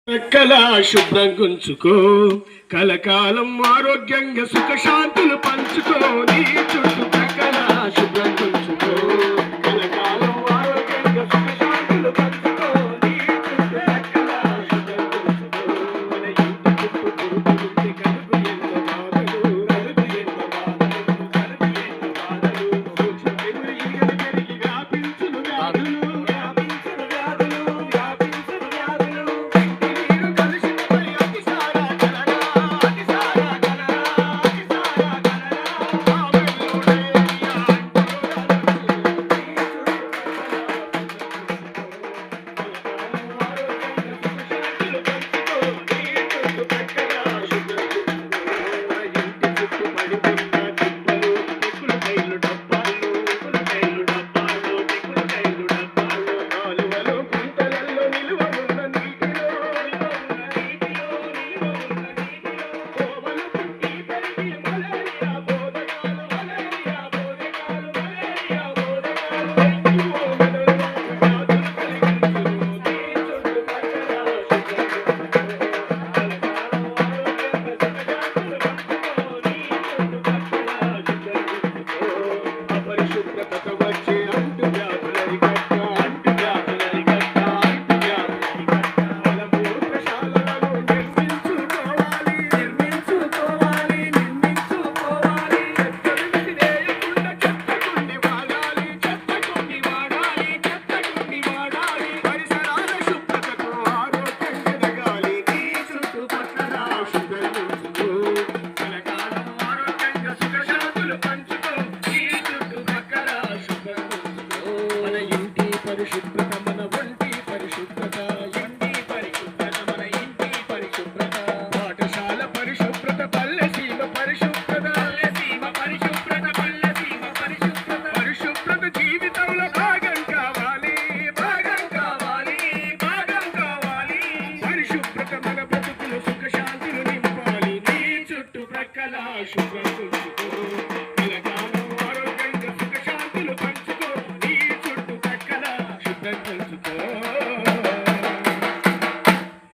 కల శుభ్రం గుంచుకో, కలకాలం ఆరోగ్యంగా సుఖశాంతులు పంచుకో. నీ చుట్టుపక్కల శుభ్రం గుంచుకో, కలకాలం ఆరోగ్యంగా సుఖశాంతులు పంచుకో. నీ చుట్టుపక్కల శుభ్రం గుంచుకో. మన ఇంటి చుట్టూ పురుగులుంటే కలుపు ఎన్నో బాధలు, కలుపు ఎన్నో బాధలు, కలుపు ఎన్నో బాధలు. సూక్ష్మ క్రిములు ఈగలు పెరిగి వ్యాపించును వ్యాధులు, వ్యాపించును వ్యాధులు, వ్యాపించును వ్యాధులు. నీరు కలుషితమై అతిసార కలరా, అతిసార కలరా, అతిసార కలరా. ఆ వెల్లుడేరియా పరిశుభ్రత